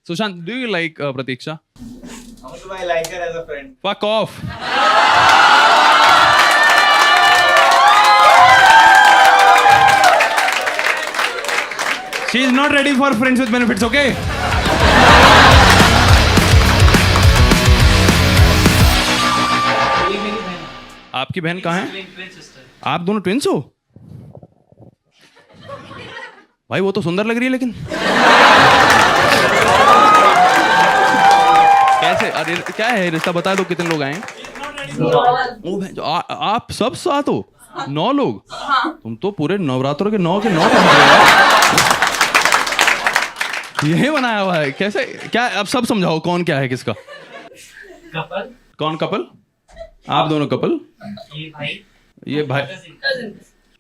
Sushant, do you like Pratiksha? Also, I like her as a friend. Fuck off. She is not ready for friends with benefits, okay? ये मेरी बहन। आपकी बहन कहाँ है? Twin sister। आप दोनों ट्विंस हो? भाई वो तो सुंदर लग रही है लेकिन कैसे? अरे क्या है रिश्ता? बता दो कितने लोग आए हैं? ओ भैं, आप सब साथ हो? 9 लोग? तुम तो पूरे नवरात्रों के 9 पहुंच गए यार। यही बनाया हुआ है कैसे? क्या अब सब समझाओ कौन क्या है किसका? कपल। कौन कपल? आप दोनों कपल? ये भाई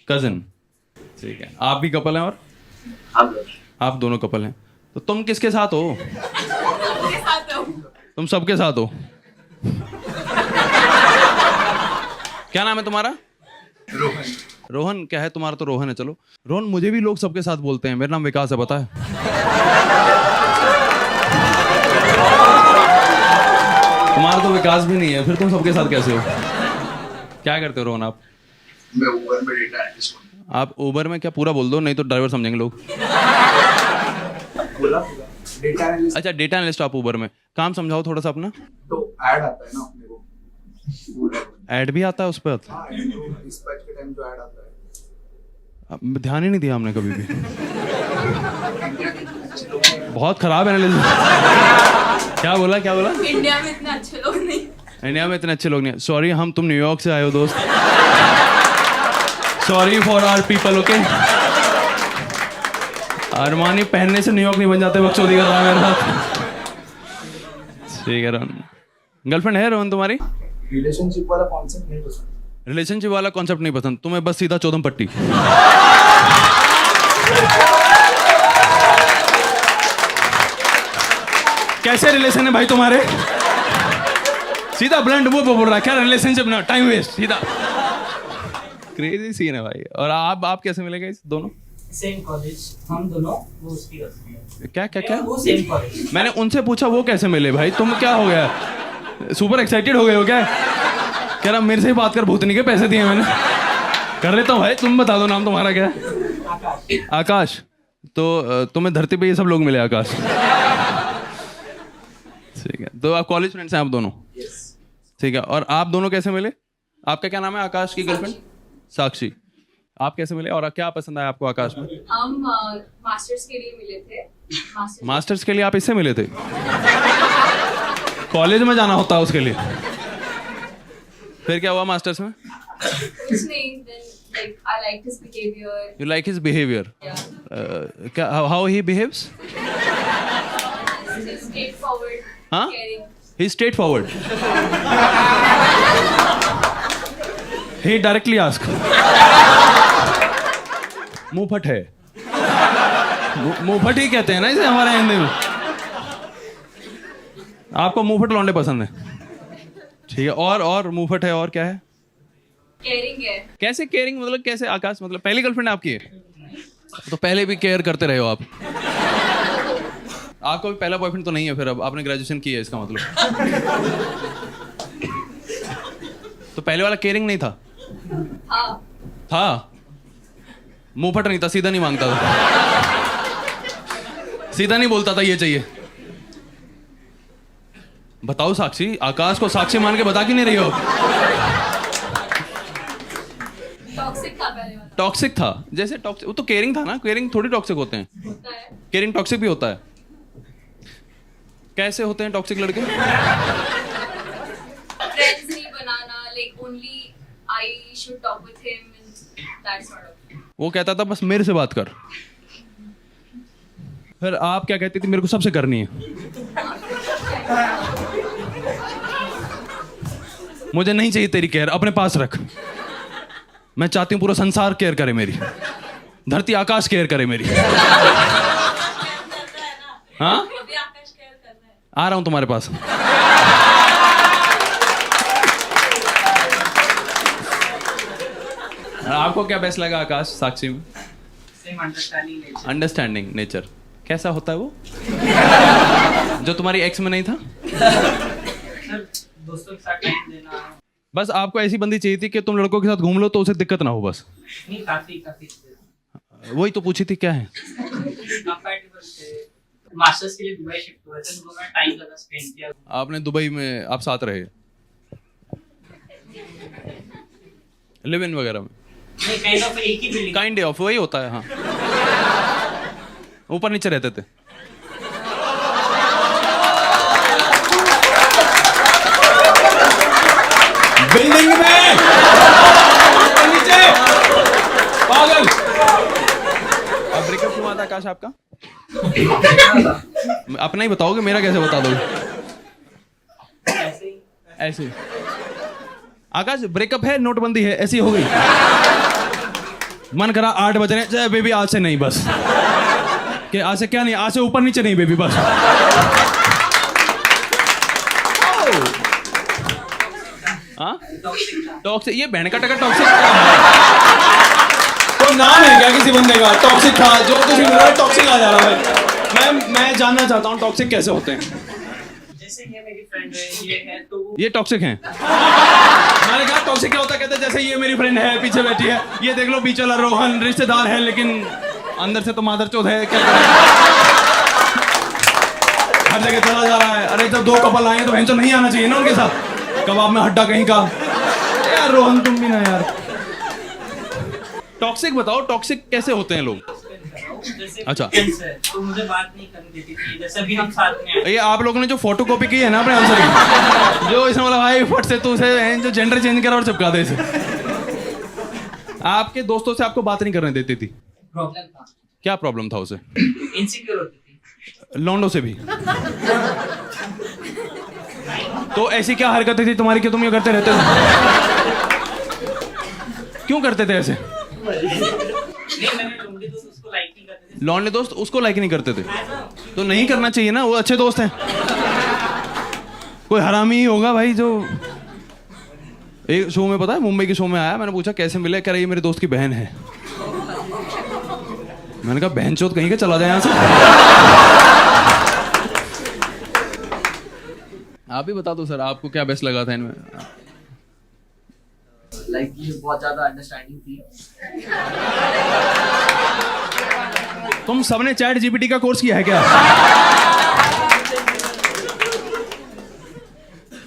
कजिन। ठीक है, आप भी कपल हैं और आप दोनों कपल हैं। तो तुम किसके साथ हो? तुम सबके साथ हो। क्या नाम है तुम्हारा? रोहन। रोहन क्या है तुम्हारा? तो रोहन है। चलो रोहन, मुझे भी लोग सबके साथ बोलते हैं। मेरा नाम विकास है, पता है? तुम्हारा तो विकास भी नहीं है, फिर तुम सबके साथ कैसे हो? क्या करते हो रोहन आप? मैं ऊबर में डेटा एनालिस्ट हूँ। आप उबर में क्या? पूरा बोल दो, नहीं तो ड्राइवर समझेंगे लोग। बोला डेटा एनालिस्ट। अच्छा, डेटा एनालिस्ट आप उबर में। काम समझाओ थोड़ा सा अपना। तो ऐड आता है ना अपने को, ऐड भी आता है उस पर? हाँ, डिस्पैच के टाइम जो ऐड आता है। अब ध्यान ही नहीं दिया हमने कभी भी। बहुत खराब एनालिस्ट। क्या बोला? इंडिया में इतने अच्छे लोग नहीं। इंडिया में इतने अच्छे लोग नहीं। सॉरी, हम तुम न्यूयॉर्क से आए हो दोस्त। Sorry for our people, okay? Armani पहनने से न्यूयॉर्क नहीं बन जाते। बकचोदी कर रहा है मेरे साथ। ठीक है रोहन। गर्लफ्रेंड है रोहन तुम्हारी? रिलेशनशिप वाला कॉन्सेप्ट नहीं पसंद। रिलेशनशिप वाला कॉन्सेप्ट नहीं पसंद तुम्हें? बस सीधा चौदम पट्टी। कैसे रिलेशन है भाई तुम्हारे? सीधा ब्लंट वो बोल रहा है। क्या रिलेशनशिप ना, टाइम वेस्ट सीधा। क्रेजी सीन है भाई। और आप कैसे मिलेंगे इस दोनों? सेम कॉलेज हम दोनों, वो उसकी क्या वो सेम कॉलेज। मैंने उनसे पूछा वो कैसे मिले भाई? तुम क्या हो गया? सुपर एक्साइटेड हो गए हो क्या? कह रहा मेरे से ही बात कर, भूतनी के पैसे दिए मैंने। कर लेता हूँ भाई। तुम बता दो नाम तुम्हारा क्या है? आकाश। तो तुम्हें धरती पे ये सब लोग मिले आकाश? ठीक है, तो आप कॉलेज फ्रेंड्स हैं आप दोनों? ठीक है, और आप दोनों कैसे मिले? आपका क्या नाम है? आकाश की गर्लफ्रेंड साक्षी। आप कैसे मिले और क्या पसंद आया आपको आकाश में? हम मास्टर्स के लिए मिले थे। मास्टर्स के लिए आप इससे मिले थे? कॉलेज में जाना होता है उसके लिए? फिर क्या हुआ मास्टर्स में? कुछ नहीं, then like I liked his behavior. You like his behavior? Yeah. क्या how he behaves? He's straightforward. Huh? Caring. He's straightforward. He directly ask. मुंहफट है। मुंहफट ही कहते हैं ना इसे हमारे हिंदी में। आपको मुंहफट लौंडे पसंद है? ठीक है, और मुंहफट है और क्या है? Caring है। कैसे केयरिंग? मतलब कैसे आकाश? मतलब पहली गर्लफ्रेंड आपकी है तो पहले भी केयर करते रहे हो आप? आपका भी पहला बॉयफ्रेंड तो नहीं है फिर? अब आपने ग्रेजुएशन की है इसका मतलब। तो पहले वाला केयरिंग नहीं था? हाँ। था? मुंहफट नहीं था, सीधा नहीं मांगता था, सीधा नहीं बोलता था ये चाहिए। बताओ साक्षी, आकाश को साक्षी मान के बता क्यों नहीं रही हो? टॉक्सिक था पहले वाला। टॉक्सिक था? जैसे टॉक्सिक, वो तो केयरिंग था ना। केयरिंग थोड़ी टॉक्सिक होते हैं। होता है। केयरिंग टॉक्सिक भी होता है। कैसे होते हैं टॉक्सिक लड़के? Friends नहीं बनाना, like only I should talk with him and that sort of. वो कहता था बस मेरे से बात कर। फिर आप क्या कहती थी? मेरे को सबसे करनी है। मुझे नहीं चाहिए तेरी केयर, अपने पास रख। मैं चाहती हूँ पूरा संसार केयर करे मेरी, धरती आकाश केयर करे मेरी। हाँ, अभी आकाश केयर कर रहा है। आ रहा हूँ तुम्हारे पास। आपको क्या बेस्ट लगा आकाश साक्षी में? Same understanding nature. Understanding nature. कैसा होता है वो जो तुम्हारी एक्स में नहीं था? सर दोस्तों के साथ टाइम देना। बस आपको ऐसी बंदी चाहिए थी कि तुम लड़कों के साथ घूम लो तो उसे दिक्कत ना हो बस। नहीं, काफी काफी वही तो पूछी थी क्या है? कंपैटिबल थे। मास्टर्स के लिए दुबई शिफ्ट हुए थे, दोनों टाइम ज्यादा स्पेंड किया। आपने दुबई में आप साथ रहे लिव इन वगैरह में? नहीं, काइंड ऑफ एक ही बिल्डिंग। काइंड ऑफ वही होता है हाँ। ऊपर नीचे रहते थे। बिल्डिंग में ऊपर नीचे पागल। अब ब्रेकअप क्यों आता आकाश आपका? अपना ही बताओगे, मेरा कैसे बता दोगे? ऐसे ही। ऐसे आकाश ब्रेकअप है, नोटबंदी है, ऐसी हो गई। मन करा 8 बज रहे हैं, बेबी आज से नहीं बस। कि आज से क्या नहीं, आज से ऊपर नीचे नहीं बेबी बस। हाँ टॉक्सिक, ये बहन का टका टॉक्सिक कोई नाम है क्या किसी बंदे का? टॉक्सिक था जो कुछ भी मेरा टॉक्सिक आ जा रहा है। मैं जानना चाहता हूँ टॉक्सिक कैसे होते हैं। जैसे ये मेरी फ्रेंड है, ये है तो ये टॉक्सिक हैं। मैंने कहा टॉक्सिक क्या होता है? कहते जैसे ये मेरी फ्रेंड है पीछे बैठी है, ये देख लो बीच वाला रोहन रिश्तेदार है लेकिन अंदर से तो मादरचोद है, क्या करें? हर जगह चला जा रहा है। अरे जब 2 कपल आए तो बहन तो नहीं आना चाहिए ना उनके साथ, कबाब में हड्डा कहीं का। यार रोहन तुम भी ना यार। टॉक्सिक बताओ, टॉक्सिक कैसे होते हैं लोग? जैसे अच्छा। फ्रेंड्स है, तो मुझे बात नहीं करने देती थी, जैसे अभी हम साथ में आए। ये आप लोगों ने जो फोटो कॉपी की है ना अपने आंसर की, जो इसमें मतलब भाई फट से तू उसे जो जेंडर चेंज करा और चिपका दे इसे। आपके दोस्तों से आपको बात नहीं करने देती थी? प्रॉब्लम था। क्या प्रॉब्लम था उसे? इनसिक्योर होती थी। लौंडों से भी? तो ऐसी क्या हरकतें थी तुम्हारी कि तुम ये करते रहते थे? क्यों करते थे ऐसे? नहीं, मैंने लौंडे दोस्त उसको लाइक नहीं करते थे। लौंडे दोस्त उसको लाइक नहीं करते थे? तो नहीं करना चाहिए ना, वो अच्छे दोस्त हैं। कोई हरामी ही होगा भाई जो। एक शो में पता है, मुंबई के शो में आया, मैंने पूछा कैसे मिले, कह रहा ये मेरे दोस्त की बहन है। मैंने कहा बहन चोद कहीं का, चला जाए यहाँ से। आप ही बता दो सर, आपको क्या बेस्ट लगा था इनमें? लाइक ये बहुत ज्यादा अंडरस्टैंडिंग थी। तुम सबने चैट जीपीटी का कोर्स किया है क्या?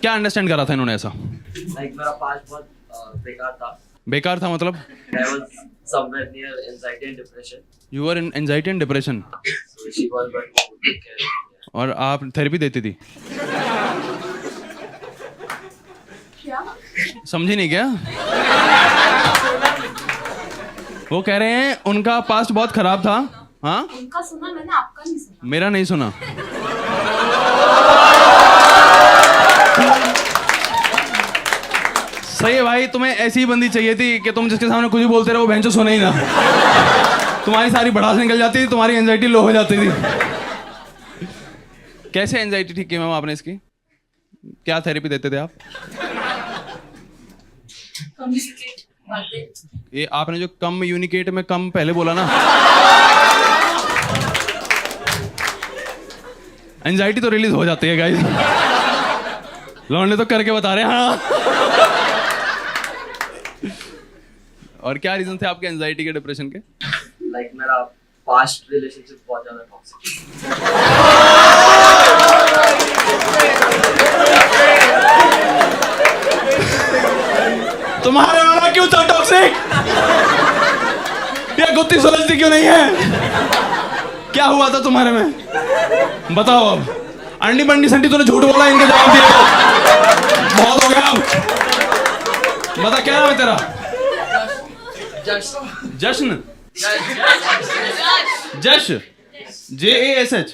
क्या अंडरस्टैंड करा था इन्होंने ऐसा? लाइक मेरा पास्ट बहुत बेकार था। बेकार था मतलब? I was somewhere near anxiety and depression. You are in anxiety and depression. So she was but to take care of me. और आप थेरेपी देती थी? क्या? समझी नहीं क्या? वो कह रहे हैं उनका पास्ट बहुत खराब था। हाँ उनका सुना मैंने, आपका नहीं सुना। मेरा नहीं सुना। सही है भाई, तुम्हें ऐसी ही बंदी चाहिए थी कि तुम जिसके सामने कुछ भी बोलते रहो वो भैंचो सुने ही ना। तुम्हारी सारी भड़ास निकल जाती थी, तुम्हारी एंजाइटी लो हो जाती थी। कैसे एंजाइटी ठीक की मैम आपने इसकी? क्या थेरेपी देते थे आप? कम्युनिकेट बातें। ये आपने जो कम्युनिकेट में कम पहले बोला ना, एंजाइटी तो रिलीज हो जाती है गाइस। लौंडे तो करके बता रहे हैं हाँ। और क्या रीजन थे आपके एंजाइटी के, डिप्रेशन के? लाइक मेरा पास्ट रिलेशनशिप बहुत ज्यादा टॉक्सिक। तुम्हारे वाला क्यों था टॉक्सिक? ये गुत्ती सुलझती क्यों नहीं है? क्या हुआ था तुम्हारे में? बताओ अब। अंडी बंडी संडी तूने झूठ बोला, इनके जवाब दिए। बहुत हो गया अब। बता क्या नाम है तेरा? जश्न। जश JASH।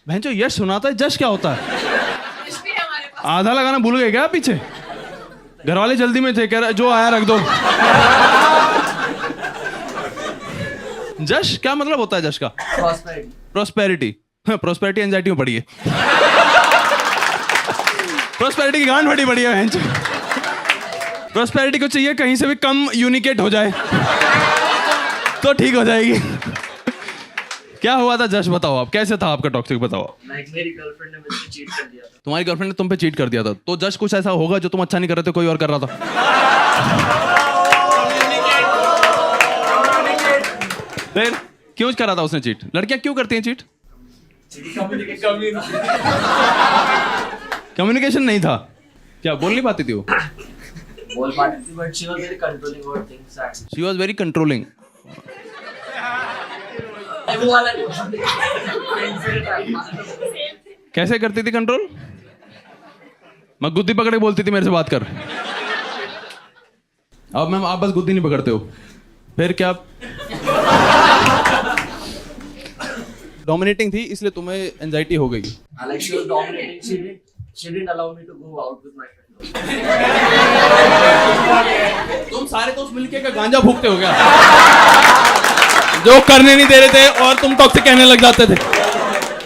बहन जो यश सुना था, जश क्या होता है? आधा लगाना भूल गए क्या पीछे? घर वाले जल्दी में थे, कह रहा जो आया रख दो। जश क्या मतलब होता है जश का? प्रोस्पेरिटी। प्रोस्पेरिटी एंजाइटी में पड़ी है। प्रोस्पेरिटी की गांड बड़ी बड़ी है। प्रोस्पेरिटी को चाहिए कहीं से भी कम यूनिकेट हो जाए तो ठीक हो जाएगी। क्या हुआ था जश, बताओ आप, कैसे था आपका टॉक्सिक, बताओ। लाइक मेरी गर्लफ्रेंड ने मुझसे चीट कर दिया था। तुम्हारी गर्लफ्रेंड ने तुम पे चीट कर दिया था, तो जश कुछ ऐसा होगा जो तुम अच्छा नहीं कर रहे थे, कोई और कर रहा था। फिर क्यों कर रहा था उसने चीट? लड़कियां क्यों करती हैं चीट? कम्युनिकेशन नहीं था क्या? बोल नहीं पाती थी वो? बोल पाती थी but she was very controlling about things and she was very controlling. वो वाला नहीं। कैसे करती थी कंट्रोल? मैं गुद्दी पकड़ के बोलती थी मेरे से बात कर। अब मैम आप बस गुद्दी नहीं पकड़ते हो, फिर क्या? डोमिनेटिंग थी इसलिए तुम्हें एंजाइटी हो गई। Like she was dominating. She didn't allow me to go out with my friends. तुम सारे दोस्त मिलके का गांजा फूकते हो क्या? जो करने नहीं दे रहे थे और तुम टॉक्सिक कहने लग जाते थे।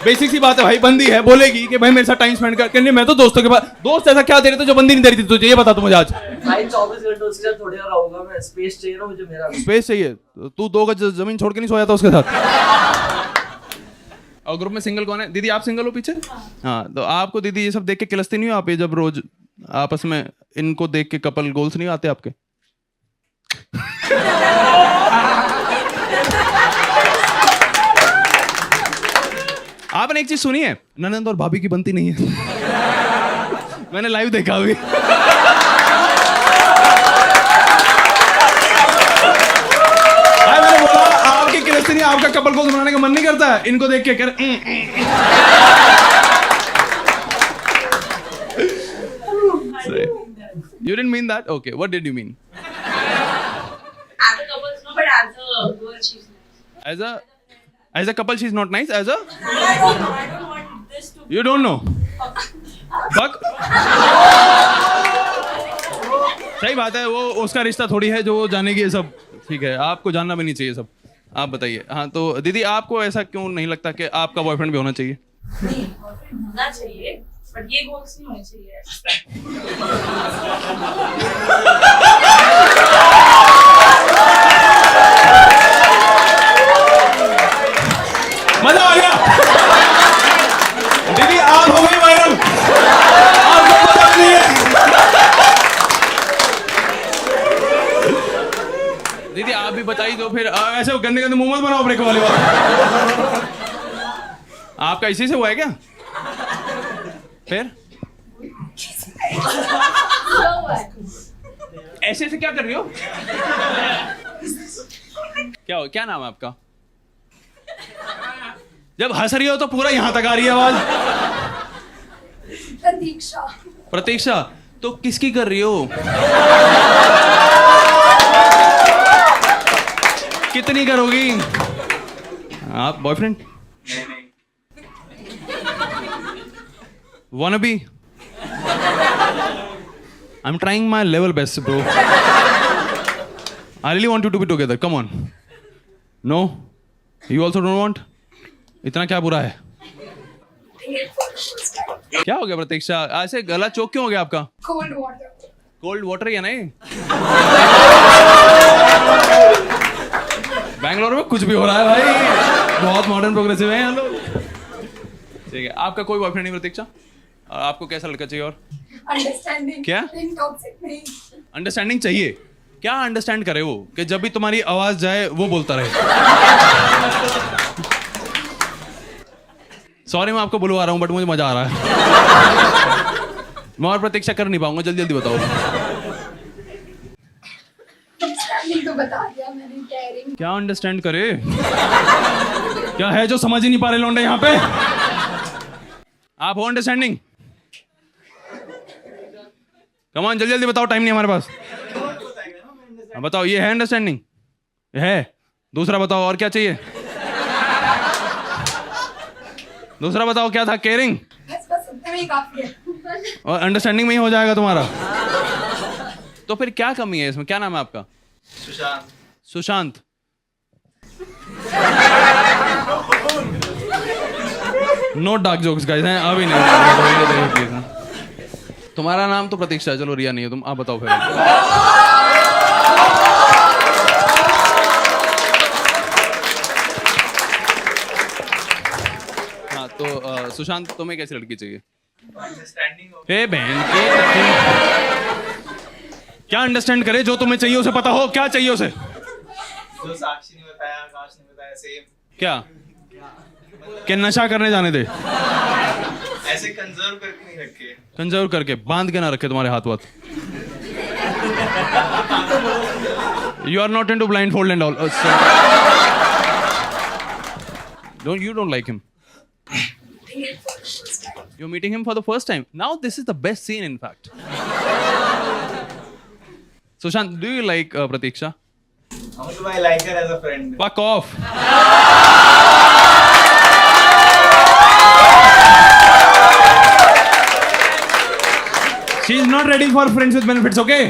बेसिक सी बात है भाई, बंदी है बोलेगी कि भाई मेरे साथ टाइम स्पेंड करने, मैं तो दोस्तों के पास। दोस्त ऐसा क्या दे रहे थे जो बंदी नहीं दे रही थी तुझे, ये बता तू मुझे आज। भाई 24 घंटे उसके साथ थोड़ी रहूंगा मैं, स्पेस चाहिए ना मुझे मेरा। स्पेस चाहिए? तू 2 गज जमीन छोड़ के नहीं सोया था उसके साथ? और ग्रुप में सिंगल कौन है? दीदी आप सिंगल हो पीछे? हाँ, तो आपको दीदी ये सब देख के किलसती नहीं हो आप? ये जब रोज आपस में इनको देख के कपल गोल्स नहीं आते आपके? आपने एक चीज सुनी है, ननंद और भाभी की बनती नहीं है। मैंने लाइव देखा अभी। मैंने बोला आपकी किलसती नहीं, आपका कपल गोल्स बनाने का मन नहीं करता है इनको देख के कर। You didn't mean that? Okay, what did you mean? As a couple, no, but as a girl, she's nice. As a couple, she's not nice. As a I don't know. I don't want this to. you don't know. Fuck. सही बात है, वो उसका रिश्ता थोड़ी है जो वो जानेगी ये सब। ठीक है, आपको जानना भी नहीं चाहिए सब। आप बताइए। हाँ तो दीदी आपको ऐसा क्यों नहीं लगता कि आपका बॉयफ्रेंड भी होना चाहिए? नहीं, होना चाहिए, but ये goals नहीं होने चाहिए। मजा आ गया। दीदी आप हो गई वायरल, आपको पता नहीं है। दीदी आप भी बताइए तो फिर ऐसे गंदे गंदे मुंह मत बनाओ ब्रेक वाले बात। आपका इसी से हुआ है क्या? फिर ऐसे से क्या कर रही हो? क्या नाम है आपका? जब हंस रही हो तो पूरा यहां तक आ रही है आवाज। प्रतीक्षा। प्रतीक्षा तो किसकी कर रही हो? कितनी करोगी आप? Boyfriend wanna be? I'm trying my level best, bro. I really want you to be together. Come on. No? You also don't want? इतना क्या बुरा है? क्या हो गया प्रतीक्षा? ऐसे गला चौक क्यों हो गया आपका? Cold water. कोल्ड वाटर या नहीं? बैंगलोर में कुछ भी हो रहा है भाई, बहुत मॉडर्न प्रोग्रेसिव है यहाँ लोग। ठीक है, आपका कोई बॉयफ्रेंड नहीं प्रतीक्षा? और आपको कैसा लड़का चाहिए? और Understanding. क्या? Toxic नहीं। अंडरस्टैंडिंग चाहिए? क्या अंडरस्टैंड करे वो कि जब भी तुम्हारी आवाज जाए वो बोलता रहे? सॉरी मैं आपको बुलवा रहा हूँ बट मुझे मजा आ रहा है। मैं और प्रतीक्षा कर नहीं पाऊंगा, जल्दी जल्दी बताओ। Understanding तो बता दिया मैंने, caring। क्या अंडरस्टैंड करे? क्या है जो समझ ही नहीं पा रहे लौंडे यहाँ पे? आप हो अंडरस्टैंडिंग? कम ऑन जल्दी जल्दी बताओ, टाइम नहीं हमारे पास। बताओ ये है अंडरस्टैंडिंग? है। दूसरा बताओ और क्या चाहिए? दूसरा बताओ क्या था? केयरिंग? बस उतने में ही काफी है। और अंडरस्टैंडिंग में ही हो जाएगा तुम्हारा? तो फिर क्या कमी है इसमें? क्या नाम है आपका? Sushant. Sushant. No dark jokes guys हैं अभी नहीं। प्लीज। तुम्हारा नाम तो प्रतीक्षा है, चलो रिया नहीं है तुम, आप बताओ फिर। हाँ तो सुशांत तुम्हें कैसी लड़की चाहिए? अंडरस्टैंडिंग हो हे बहन के क्या अंडरस्टैंड करे, जो तुम्हें चाहिए उसे पता हो, क्या चाहिए उसे? जो साक्षी ने बताया, आकाश ने बताया, सेम क्या कि नशा करने जाने दे, ऐसे कंजर्व करके नहीं रखे। कंजर्व करके बांध के ना रखे तुम्हारे हाथ वाथ. You are not into blindfold and all. You don't like him. You're meeting him for the first time. Now this is the best scene, in fact. Sushant, do you like Pratiksha? Also, I like her as a friend. Fuck off. She is not ready for friends with benefits, okay?